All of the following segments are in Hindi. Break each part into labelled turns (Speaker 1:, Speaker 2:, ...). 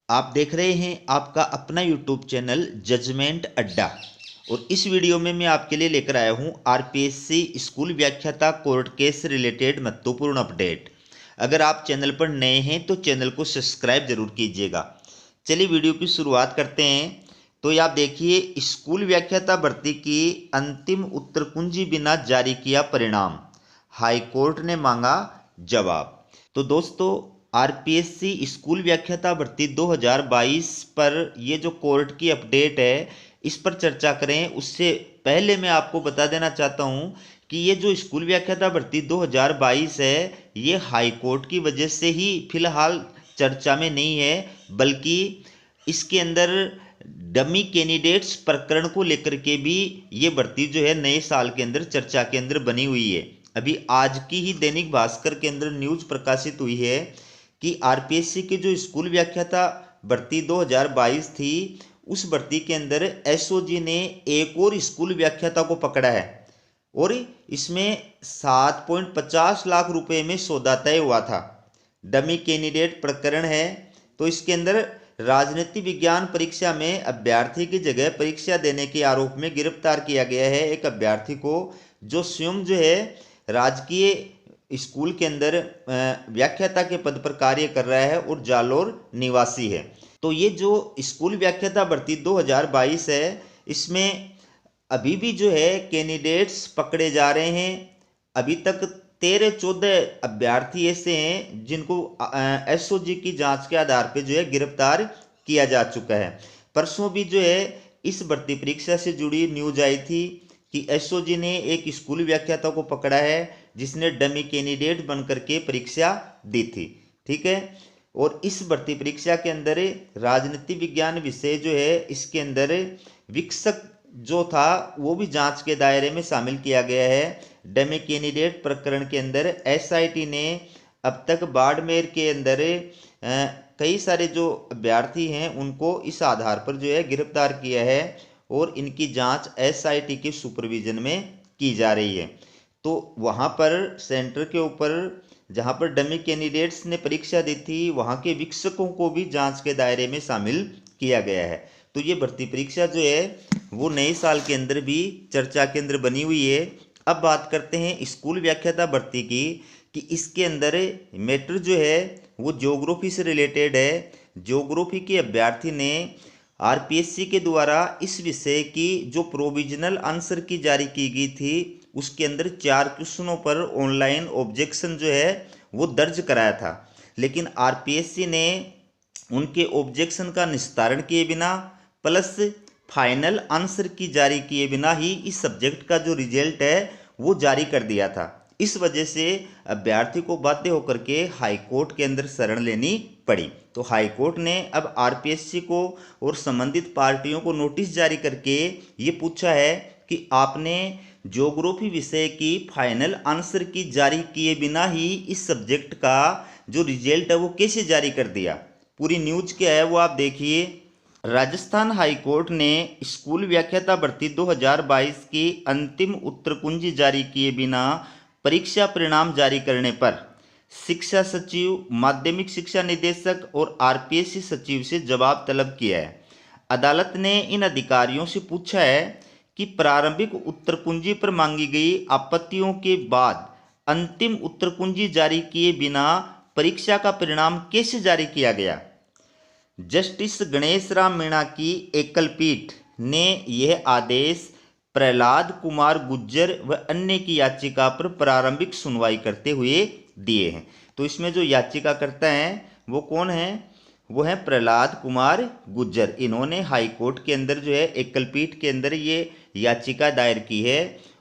Speaker 1: आप देख रहे हैं आपका अपना यूट्यूब चैनल जजमेंट अड्डा। और इस वीडियो में मैं आपके लिए लेकर आया हूं आरपीएससी स्कूल व्याख्याता कोर्ट केस से रिलेटेड महत्वपूर्ण अपडेट। अगर आप चैनल पर नए हैं तो चैनल को सब्सक्राइब जरूर कीजिएगा। चलिए वीडियो की शुरुआत करते हैं। तो ये आप देखिए, स्कूल व्याख्याता भर्ती की अंतिम उत्तर कुंजी बिना जारी किया परिणाम, हाई कोर्ट ने मांगा जवाब। तो दोस्तों, आरपीएससी स्कूल व्याख्याता भर्ती 2022 पर ये जो कोर्ट की अपडेट है इस पर चर्चा करें उससे पहले मैं आपको बता देना चाहता हूं कि ये जो स्कूल व्याख्याता भर्ती 2022 है ये हाई कोर्ट की वजह से ही फिलहाल चर्चा में नहीं है, बल्कि इसके अंदर डमी कैंडिडेट्स प्रकरण को लेकर के भी ये भर्ती जो है नए साल के अंदर चर्चा के अंदर बनी हुई है। अभी आज की ही दैनिक भास्कर के अंदर न्यूज प्रकाशित हुई है कि आरपीएससी के जो स्कूल व्याख्याता भर्ती 2022 थी उस भर्ती के अंदर एसओजी ने एक और स्कूल व्याख्याता को पकड़ा है और इसमें 7.50 लाख रुपए में सौदा तय हुआ था। डमी कैंडिडेट प्रकरण है। तो इसके अंदर राजनीति विज्ञान परीक्षा में अभ्यर्थी की जगह परीक्षा देने के आरोप में गिरफ्तार किया गया है एक अभ्यर्थी को, जो स्वयं जो है राजकीय स्कूल के अंदर व्याख्याता के पद पर कार्य कर रहा है और जालोर निवासी है। तो ये जो स्कूल व्याख्याता भर्ती 2022 है इसमें अभी भी जो है कैंडिडेट्स पकड़े जा रहे हैं। अभी तक 13-14 अभ्यर्थी ऐसे हैं जिनको एसओजी की जांच के आधार पर जो है गिरफ्तार किया जा चुका है। परसों भी जो है इस भर्ती परीक्षा से जुड़ी न्यूज आई थी कि एसओजी ने एक स्कूल व्याख्याता को पकड़ा है जिसने डमी कैंडिडेट बनकर के परीक्षा दी थी। ठीक है। और इस भर्ती परीक्षा के अंदर राजनीति विज्ञान विषय जो है इसके अंदर विकसक जो था वो भी जांच के दायरे में शामिल किया गया है। डमी कैंडिडेट प्रकरण के अंदर एसआईटी ने अब तक बाड़मेर के अंदर कई सारे जो अभ्यर्थी हैं उनको इस आधार पर जो है गिरफ्तार किया है और इनकी जांच एसआईटी के सुपरविजन में की जा रही है। तो वहाँ पर सेंटर के ऊपर जहाँ पर डमी कैंडिडेट्स ने परीक्षा दी थी वहाँ के विकसकों को भी जांच के दायरे में शामिल किया गया है। तो ये भर्ती परीक्षा जो है वो नए साल के अंदर भी चर्चा के अंदर बनी हुई है। अब बात करते हैं स्कूल व्याख्याता भर्ती की कि इसके अंदर मैटर जो है वो ज्योग्राफी से रिलेटेड है। ज्योग्राफी के अभ्यर्थी ने आरपीएससी के द्वारा इस विषय की जो प्रोविजनल आंसर की जारी की गई थी उसके अंदर 4 क्वेश्चनों पर ऑनलाइन ऑब्जेक्शन जो है वो दर्ज कराया था, लेकिन आरपीएससी ने उनके ऑब्जेक्शन का निस्तारण किए बिना प्लस फाइनल आंसर की जारी किए बिना ही इस सब्जेक्ट का जो रिजल्ट है वो जारी कर दिया था। इस वजह से अभ्यर्थी को बाध्य होकर के हाई कोर्ट के अंदर शरण लेनी पड़ी। तो हाई कोर्ट ने अब आरपीएससी को और संबंधित पार्टियों को नोटिस जारी करके ये पूछा है कि आपने ज्योग्राफी विषय की फाइनल आंसर की जारी किए बिना ही इस सब्जेक्ट का जो रिजल्ट है वो कैसे जारी कर दिया। पूरी न्यूज क्या है वो आप देखिए। राजस्थान हाई कोर्ट ने स्कूल व्याख्याता भर्ती 2022 की अंतिम उत्तर कुंजी जारी किए बिना परीक्षा परिणाम जारी करने पर शिक्षा सचिव, माध्यमिक शिक्षा निदेशक और आरपीएससी सचिव से जवाब तलब किया है। अदालत ने इन अधिकारियों से पूछा है कि प्रारंभिक उत्तर कुंजी पर मांगी गई आपत्तियों के बाद अंतिम उत्तर कुंजी जारी किए बिना परीक्षा का परिणाम कैसे जारी किया गया। जस्टिस गणेश राम मीणा की एकल पीठ ने यह आदेश प्रहलाद कुमार गुज्जर व अन्य की याचिका पर प्रारंभिक सुनवाई करते हुए दिए हैं। तो इसमें जो याचिकाकर्ता हैं वो कौन है? वो है प्रहलाद कुमार गुज्जर। इन्होंने हाई कोर्ट के अंदर जो है एकल पीठ के अंदर ये याचिका दायर की है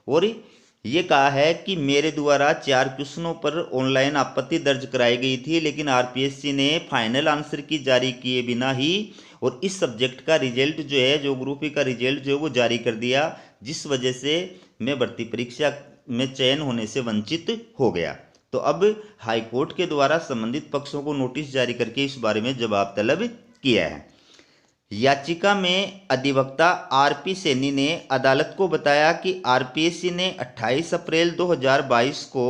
Speaker 1: और ये कहा है कि मेरे द्वारा 4 क्वेश्चनों पर ऑनलाइन आपत्ति दर्ज कराई गई थी, लेकिन आरपीएससी ने फाइनल आंसर की जारी किए बिना ही और इस सब्जेक्ट का रिजल्ट जो है ज्योग्राफी का रिजल्ट जो है वो जारी कर दिया, जिस वजह से मैं भर्ती परीक्षा में चयन होने से वंचित हो गया। तो अब हाई कोर्ट के द्वारा संबंधित पक्षों को नोटिस जारी करके इस बारे में जवाब तलब किया है। याचिका में अधिवक्ता आरपी सैनी ने अदालत को बताया कि आरपीएससी ने 28 अप्रैल 2022 को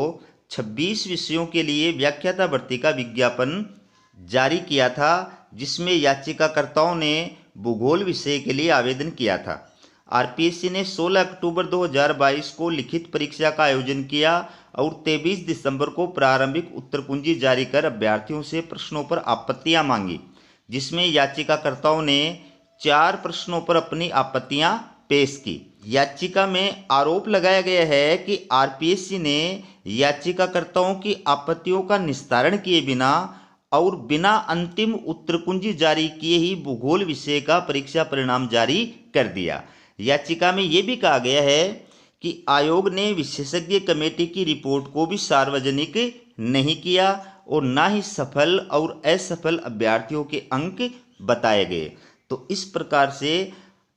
Speaker 1: 26 विषयों के लिए व्याख्याता भर्ती का विज्ञापन जारी किया था, जिसमें याचिकाकर्ताओं ने भूगोल विषय के लिए आवेदन किया था। आरपीएससी ने 16 अक्टूबर 2022 को लिखित परीक्षा का आयोजन किया और 23 दिसंबर को प्रारंभिक उत्तर कुंजी जारी कर अभ्यर्थियों से प्रश्नों पर आपत्तियां मांगी, जिसमें याचिकाकर्ताओं ने 4 प्रश्नों पर अपनी आपत्तियां पेश की। याचिका में आरोप लगाया गया है कि आरपीएससी ने याचिकाकर्ताओं की आपत्तियों का निस्तारण किए बिना और बिना अंतिम उत्तर कुंजी जारी किए ही भूगोल विषय का परीक्षा परिणाम जारी कर दिया। याचिका में यह भी कहा गया है कि आयोग ने विशेषज्ञ कमेटी की रिपोर्ट को भी सार्वजनिक नहीं किया और न ही सफल और असफल अभ्यर्थियों के अंक बताए गए। तो इस प्रकार से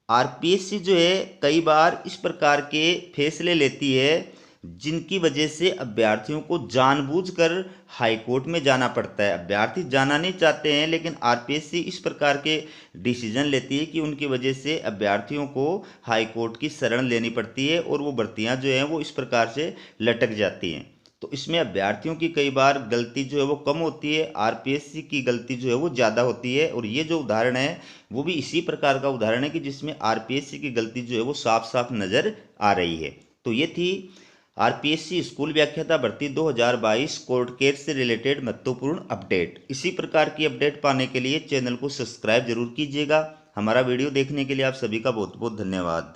Speaker 1: आरपीएससी जो है कई बार इस प्रकार के फैसले लेती है जिनकी वजह से अभ्यर्थियों को जानबूझकर हाईकोर्ट में जाना पड़ता है। अभ्यर्थी जाना नहीं चाहते हैं, लेकिन आरपीएससी इस प्रकार के डिसीजन लेती है कि उनकी वजह से अभ्यर्थियों को हाईकोर्ट की शरण लेनी पड़ती है और वो भर्तियां जो हैं वो इस प्रकार से लटक जाती हैं। तो इसमें अभ्यर्थियों की कई बार गलती जो है वो कम होती है, आरपीएससी की गलती जो है वो ज़्यादा होती है। और ये जो उदाहरण है वो भी इसी प्रकार का उदाहरण है कि जिसमें आरपीएससी की गलती जो है वो साफ साफ नज़र आ रही है। तो ये थी आरपीएससी स्कूल व्याख्याता भर्ती 2022 कोर्ट केस से रिलेटेड महत्वपूर्ण अपडेट। इसी प्रकार की अपडेट पाने के लिए चैनल को सब्सक्राइब जरूर कीजिएगा। हमारा वीडियो देखने के लिए आप सभी का बहुत बहुत धन्यवाद।